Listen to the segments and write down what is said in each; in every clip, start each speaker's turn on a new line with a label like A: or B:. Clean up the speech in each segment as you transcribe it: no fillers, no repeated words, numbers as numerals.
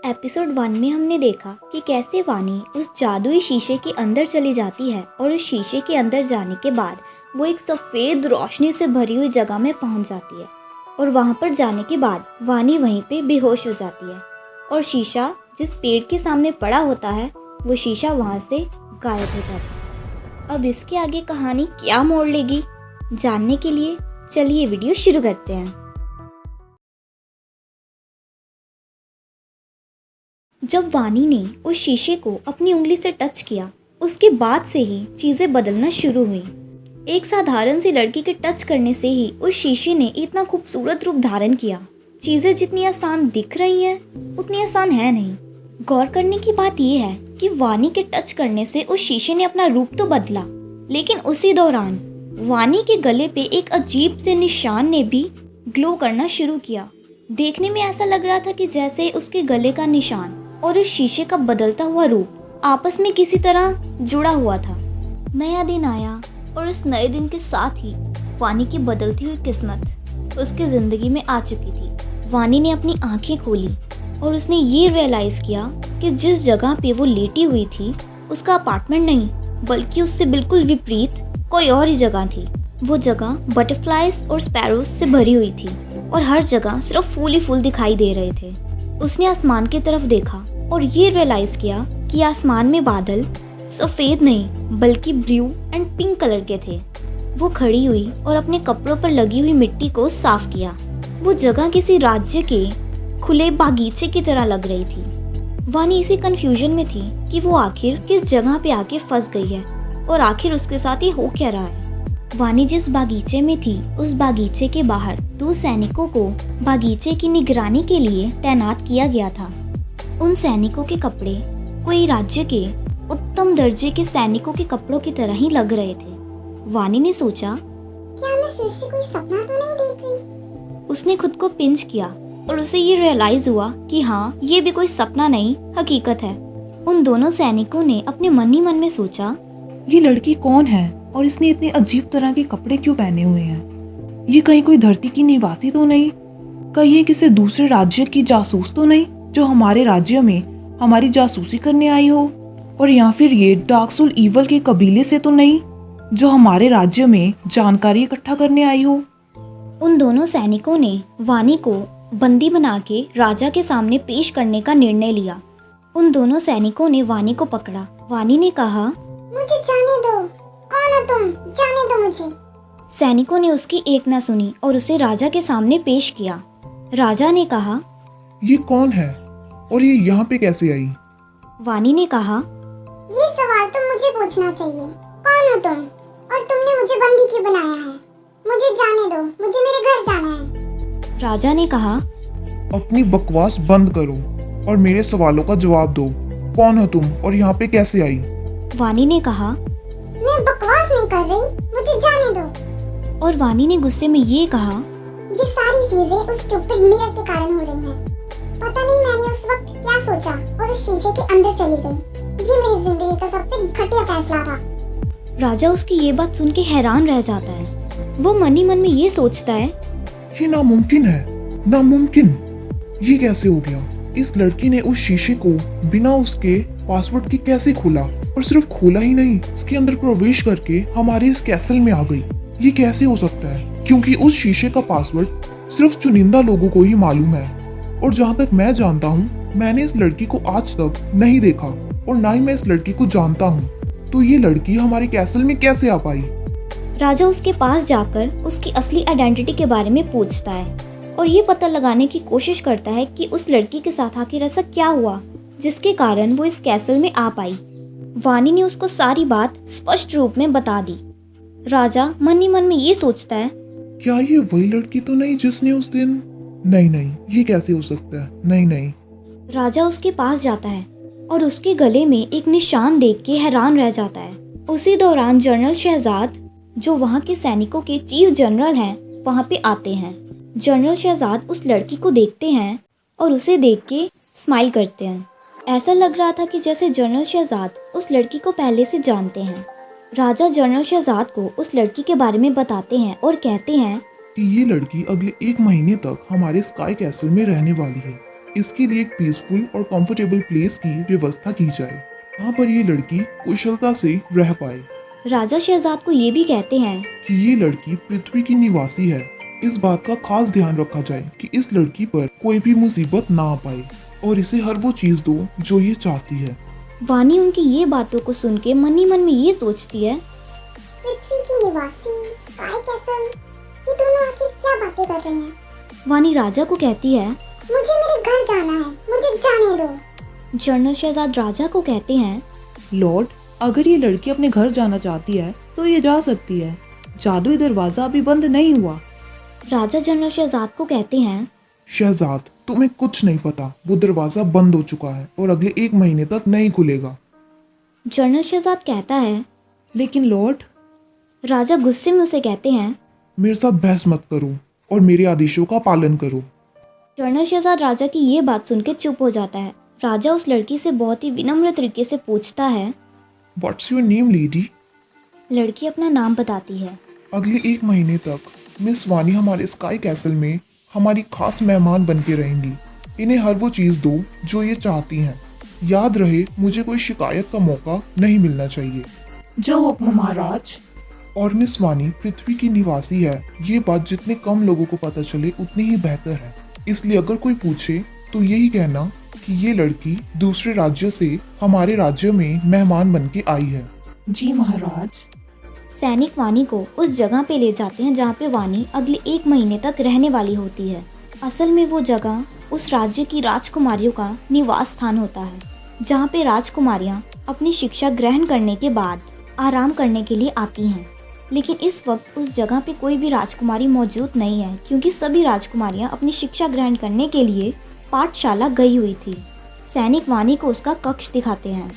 A: Episode 1 में हमने देखा कि कैसे वानी उस जादुई शीशे के अंदर चली जाती है और उस शीशे के अंदर जाने के बाद वो एक सफ़ेद रोशनी से भरी हुई जगह में पहुंच जाती है और वहां पर जाने के बाद वानी वहीं पे बेहोश हो जाती है और शीशा जिस पेड़ के सामने पड़ा होता है वो शीशा वहां से गायब हो जाता है। अब इसके आगे कहानी क्या मोड़ लेगी, जानने के लिए चलिए वीडियो शुरू करते हैं। जब वानी ने उस शीशे को अपनी उंगली से टच किया, उसके बाद से ही चीज़ें बदलना शुरू हुई। एक साधारण सी लड़की के टच करने से ही उस शीशे ने इतना खूबसूरत रूप धारण किया। चीज़ें जितनी आसान दिख रही हैं, उतनी आसान है नहीं। गौर करने की बात यह है कि वानी के टच करने से उस शीशे ने अपना रूप तो बदला, लेकिन उसी दौरान वानी के गले पे एक अजीब से निशान ने भी ग्लो करना शुरू किया। देखने में ऐसा लग रहा था कि जैसे उसके गले का निशान और उस शीशे का बदलता हुआ रूप आपस में किसी तरह जुड़ा हुआ था। नया दिन आया और उस नए दिन के साथ ही वानी की बदलती हुई किस्मत उसकी ज़िंदगी में आ चुकी थी। वानी ने अपनी आंखें खोली और उसने ये रियलाइज़ किया कि जिस जगह पे वो लेटी हुई थी उसका अपार्टमेंट नहीं, बल्कि उससे बिल्कुल विपरीत कोई और ही जगह थी। वो जगह बटरफ्लाइज और स्पैरोज से भरी हुई थी और हर जगह सिर्फ फूल ही फूल दिखाई दे रहे थे। उसने आसमान की तरफ देखा और ये रियलाइज़ किया कि आसमान में बादल सफ़ेद नहीं बल्कि ब्लू एंड पिंक कलर के थे। वो खड़ी हुई और अपने कपड़ों पर लगी हुई मिट्टी को साफ किया। वो जगह किसी राज्य के खुले बागीचे की तरह लग रही थी। वानी इसी कंफ्यूजन में थी कि वो आखिर किस जगह पे आके फंस गई है और आखिर उसके साथ ही हो क्या रहा है। वानी जिस बागीचे में थी, उस बागीचे के बाहर 2 सैनिकों को बागीचे की निगरानी के लिए तैनात किया गया था। उन सैनिकों के कपड़े कोई राज्य के उत्तम दर्जे के सैनिकों के कपड़ों की तरह ही लग रहे थे। वानी ने सोचा,
B: क्या मैं फिर से कोई सपना तो नहीं देख रही?
A: उसने खुद को पिंच किया और उसे ये रियलाइज हुआ कि हाँ, ये भी कोई सपना नहीं, हकीकत है। उन दोनों सैनिकों ने अपने मन ही मन में सोचा,
C: ये लड़की कौन है और इसने इतने अजीब तरह के कपड़े क्यों पहने हुए हैं? ये कहीं कोई धरती की निवासी तो नहीं? कहीं ये किसी दूसरे राज्य की जासूस तो नहीं जो हमारे राज्य में हमारी जासूसी करने आई हो? और या फिर ये डार्क सोल ईवल के कबीले से तो नहीं जो हमारे राज्य में जानकारी इकट्ठा करने आई हो?
A: उन दोनों सैनिकों ने वानी को बंदी बना के राजा के सामने पेश करने का निर्णय लिया। उन दोनों सैनिकों ने वानी को पकड़ा। वानी ने कहा,
B: मुझे जाने दो, कौन हो तुम? जाने दो मुझे।
A: सैनिकों ने उसकी एक ना सुनी और उसे राजा के सामने पेश किया। राजा ने कहा,
D: ये कौन है और ये यहाँ पे कैसे आई?
A: वानी ने कहा,
B: ये सवाल तो मुझे पूछना चाहिए। कौन हो तुम और तुमने मुझे बंदी क्यों बनाया है? मुझे जाने दो, मुझे मेरे घर जाना है।
A: राजा ने कहा,
D: अपनी बकवास बंद करो और मेरे सवालों का जवाब दो। कौन हो तुम और यहाँ पे कैसे आई?
A: वानी ने कहा,
B: मैं बकवास नहीं कर रही, मुझे जाने दो।
A: और वानी ने गुस्से में ये कहा,
B: ये सारी चीजें उस स्टूपिड मिरर के कारण हो रही हैं। पता नहीं मैंने उस वक्त क्या सोचा और उस शीशे के अंदर चली गई। ये मेरी जिंदगी का सबसे घटिया फैसला था।
A: राजा उसकी ये बात सुन के हैरान रह जाता है। वो मन ही मन में ये सोचता है,
D: ये नामुमकिन है, नामुमकिन। ये कैसे हो गया? इस लड़की ने उस शीशे को बिना उसके पासवर्ड के कैसे खोला? और सिर्फ खोला ही नहीं, इसके अंदर प्रवेश करके हमारे इस कैसल में आ गई। ये कैसे हो सकता है? क्योंकि उस शीशे का पासवर्ड सिर्फ चुनिंदा लोगों को ही मालूम है और जहाँ तक मैं जानता हूँ, मैंने इस लड़की को आज तक नहीं देखा और ना ही मैं इस लड़की को जानता हूँ। तो ये लड़की हमारे कैसल में कैसे आ पाई?
A: राजा उसके पास जाकर उसकी असली आइडेंटिटी के बारे में पूछता है और ये पता लगाने की कोशिश करता है कि उस लड़की के साथ आखिर ऐसा क्या हुआ जिसके कारण वो इस कैसल में आ पाई। वानी ने उसको सारी बात स्पष्ट रूप में बता दी। राजा मन ही मन में ये सोचता है,
D: क्या ये वही लड़की तो नहीं जिसने उस दिन? नहीं, ये कैसे हो सकता है? नहीं।
A: राजा उसके पास जाता है और उसके गले में एक निशान देख के हैरान रह जाता है। उसी दौरान जनरल शहजाद, जो वहाँ के सैनिकों के चीफ जनरल हैं, वहाँ पे आते हैं। जनरल शहजाद उस लड़की को देखते हैं और उसे देख के स्माइल करते हैं। ऐसा लग रहा था कि जैसे जनरल शहजाद उस लड़की को पहले से जानते हैं। राजा जनरल शहजाद को उस लड़की के बारे में बताते हैं और कहते हैं
D: कि ये लड़की अगले 1 महीने तक हमारे स्काई कैसल में रहने वाली है इसके लिए एक पीसफुल और कंफर्टेबल प्लेस की व्यवस्था की जाए, वहाँ पर ये लड़की कुशलता से रह पाए।
A: राजा शहजाद को ये भी कहते हैं
D: कि ये लड़की पृथ्वी की निवासी है। इस बात का खास ध्यान रखा जाए कि इस लड़की पर कोई भी मुसीबत ना आ पाए और इसे हर वो चीज दो जो ये चाहती है।
A: वानी उनकी ये बातों को सुन के मन ही मन में ये सोचती है,
B: पृथ्वी की निवासी, स्काई कैसल, ये दोनों आखिर क्या बातें कर रहे हैं?
A: वानी राजा को कहती है।
B: मुझे मेरे घर जाना है, मुझे जाने दो।
A: जनरल शहजाद राजा को कहते हैं,
C: लॉर्ड, अगर ये लड़की अपने घर जाना चाहती है तो ये जा सकती है। जादुई दरवाजा अभी बंद नहीं हुआ।
A: राजा जनरल शहजाद को कहते हैं,
D: शहजाद, तुम्हें कुछ नहीं पता, वो दरवाजा बंद हो चुका है और अगले 1 महीने तक नहीं खुलेगा।
A: जनरल शहजाद कहता है,
C: लेकिन लॉर्ड,
A: राजा गुस्से में उसे कहते हैं।
D: मेरे साथ बहस मत करो और मेरे आदेशों का पालन करो।
A: जनरल शहजाद राजा की ये बात सुन के चुप हो जाता है। राजा उस लड़की से बहुत ही विनम्र तरीके से पूछता है।
D: What's your name lady?
A: लड़की अपना नाम बताती है।
D: अगले 1 महीने तक मिस वानी हमारे स्काई कैसल में हमारी खास मेहमान बन के रहेंगी। इन्हें हर वो चीज़ दो जो ये चाहती हैं। याद रहे, मुझे कोई शिकायत का मौका नहीं मिलना चाहिए।
C: जो हुक्म महाराज।
D: और मिस वानी पृथ्वी की निवासी है, ये बात जितने कम लोगों को पता चले उतनी ही बेहतर है। इसलिए अगर कोई पूछे तो यही कहना कि ये लड़की दूसरे राज्य से हमारे राज्य में मेहमान बन के आई है।
C: जी महाराज।
A: सैनिक वानी को उस जगह पे ले जाते हैं जहाँ पे वानी अगले 1 महीने तक रहने वाली होती है। असल में वो जगह उस राज्य की राजकुमारियों का निवास स्थान होता है, जहाँ पे राजकुमारियाँ अपनी शिक्षा ग्रहण करने के बाद आराम करने के लिए आती हैं। लेकिन इस वक्त उस जगह पे कोई भी राजकुमारी मौजूद नहीं है, क्योंकि सभी राजकुमारियाँ अपनी शिक्षा ग्रहण करने के लिए पाठशाला गई हुई थी। सैनिक वानी को उसका कक्ष दिखाते हैं।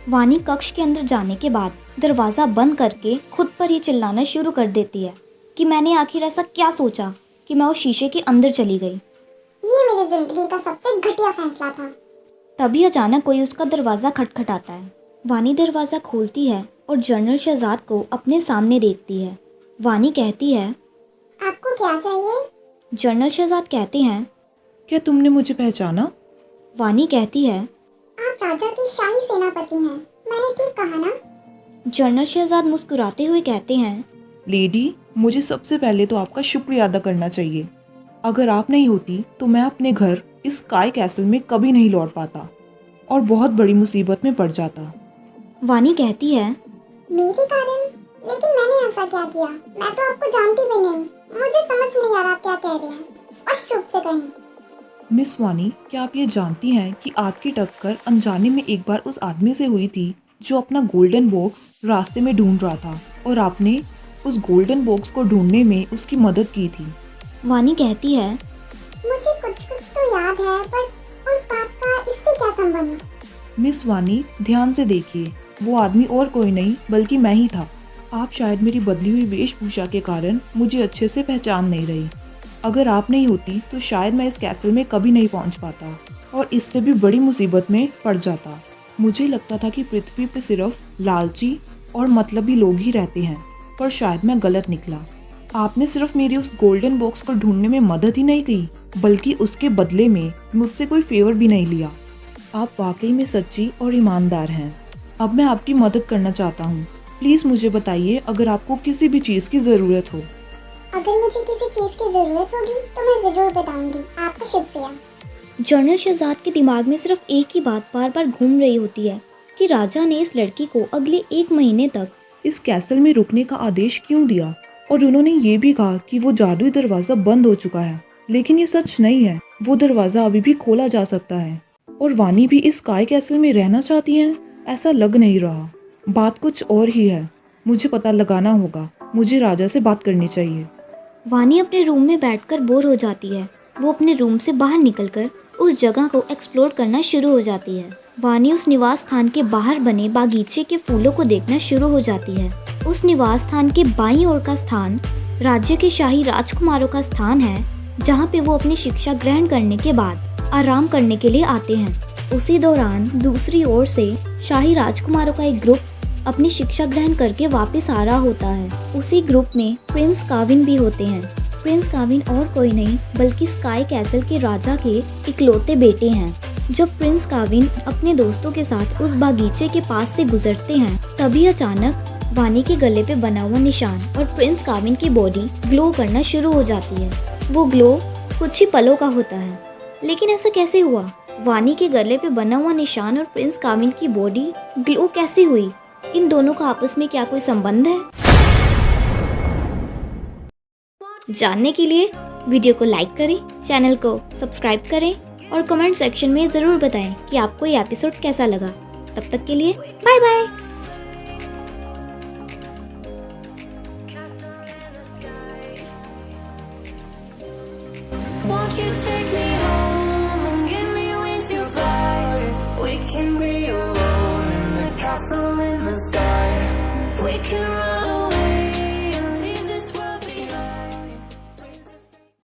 A: वानी कक्ष के अंदर जाने के बाद दरवाज़ा बंद करके खुद पर ही चिल्लाना शुरू कर देती है कि मैंने आखिर ऐसा क्या सोचा कि मैं उस शीशे के अंदर चली गई।
B: ये मेरी जिंदगी का सबसे घटिया फैसला था।
A: तभी अचानक कोई उसका दरवाज़ा खटखटाता है। वानी दरवाज़ा खोलती है और जनरल शहजाद को अपने सामने देखती है। वानी कहती है,
B: आपको क्या चाहिए?
A: जनरल शहजाद कहते हैं।
C: क्या तुमने मुझे पहचाना?
A: वानी कहती है,
B: आप राजा की शाही सेनापति हैं, मैंने ठीक कहा ना?
A: जनरल शहजाद मुस्कुराते हुए कहते हैं,
C: लेडी, मुझे सबसे पहले तो आपका शुक्रिया अदा करना चाहिए। अगर आप नहीं होती तो मैं अपने घर इस स्काई कैसल में कभी नहीं लौट पाता और बहुत बड़ी मुसीबत में पड़ जाता।
A: वानी कहती है,
B: मेरे कारण? लेकिन मैंने ऐसा क्या किया? मैं तो आपको जानती भी नहीं। मुझे समझ नहीं आ रहा आप क्या कह रहे हैं। स्पष्ट रूप से कहें।
C: मिस वानी, क्या आप ये जानती हैं कि आपकी टक्कर अनजाने में एक बार उस आदमी से हुई थी जो अपना गोल्डन बॉक्स रास्ते में ढूंढ रहा था और आपने उस गोल्डन बॉक्स को ढूंढने में उसकी मदद की थी।
A: वानी कहती है,
B: मुझे कुछ कुछ तो याद है, पर उस बात का इससे क्या संबंध?
C: मिस वानी, ध्यान से देखिए, वो आदमी और कोई नहीं बल्कि मैं ही था। आप शायद मेरी बदली हुई वेशभूषा के कारण मुझे अच्छे से पहचान नहीं रही। अगर आप नहीं होती तो शायद मैं इस कैसल में कभी नहीं पहुंच पाता और इससे भी बड़ी मुसीबत में पड़ जाता। मुझे लगता था कि पृथ्वी पर सिर्फ लालची और मतलबी लोग ही रहते हैं, पर शायद मैं गलत निकला। आपने सिर्फ मेरी उस गोल्डन बॉक्स को ढूंढने में मदद ही नहीं की, बल्कि उसके बदले में मुझसे कोई फेवर भी नहीं लिया। आप वाकई में सच्ची और ईमानदार हैं। अब मैं आपकी मदद करना चाहता हूँ। प्लीज़ मुझे बताइए अगर आपको किसी भी चीज़ की ज़रूरत हो।
B: अगर मुझे किसी चीज की जरूरत होगी तो मैं जरूर बताऊंगी। आपका शुक्रिया।
A: जनरल शहजाद के दिमाग में सिर्फ एक ही बात बार बार घूम रही होती है कि राजा ने इस लड़की को अगले 1 महीने तक
C: इस कैसल में रुकने का आदेश क्यों दिया, और उन्होंने ये भी कहा कि वो जादुई दरवाज़ा बंद हो चुका है। लेकिन ये सच नहीं है, वो दरवाज़ा अभी भी खोला जा सकता है और वानी भी इस स्काई कैसल में रहना चाहती हैं। ऐसा लग नहीं रहा, बात कुछ और ही है। मुझे पता लगाना होगा, मुझे राजा से बात करनी चाहिए।
A: वानी अपने रूम में बैठकर बोर हो जाती है। वो अपने रूम से बाहर निकलकर उस जगह को एक्सप्लोर करना शुरू हो जाती है। वानी उस निवास स्थान के बाहर बने बागीचे के फूलों को देखना शुरू हो जाती है। उस निवास स्थान के बाईं ओर का स्थान राज्य के शाही राजकुमारों का स्थान है, जहाँ पे वो अपनी शिक्षा ग्रहण करने के बाद आराम करने के लिए आते हैं। उसी दौरान दूसरी ओर से शाही राजकुमारों का एक ग्रुप अपनी शिक्षा ग्रहण करके वापस आ रहा होता है। उसी ग्रुप में प्रिंस काविन भी होते हैं। प्रिंस काविन और कोई नहीं बल्कि स्काई कैसल के राजा के इकलौते बेटे हैं। जब प्रिंस काविन अपने दोस्तों के साथ उस बागीचे के पास से गुजरते हैं, तभी अचानक वानी के गले पे बना हुआ निशान और प्रिंस काविन की बॉडी ग्लो करना शुरू हो जाती है। वो ग्लो कुछ ही पलों का होता है, लेकिन ऐसा कैसे हुआ? वानी के गले पे बना हुआ निशान और प्रिंस काविन की बॉडी ग्लो कैसे हुई? इन दोनों का आपस में क्या कोई संबंध है? जानने के लिए वीडियो को लाइक करें, चैनल को सब्सक्राइब करें और कमेंट सेक्शन में ज़रूर बताएं कि आपको ये एपिसोड कैसा लगा। तब तक के लिए bye bye.
E: Won't you take me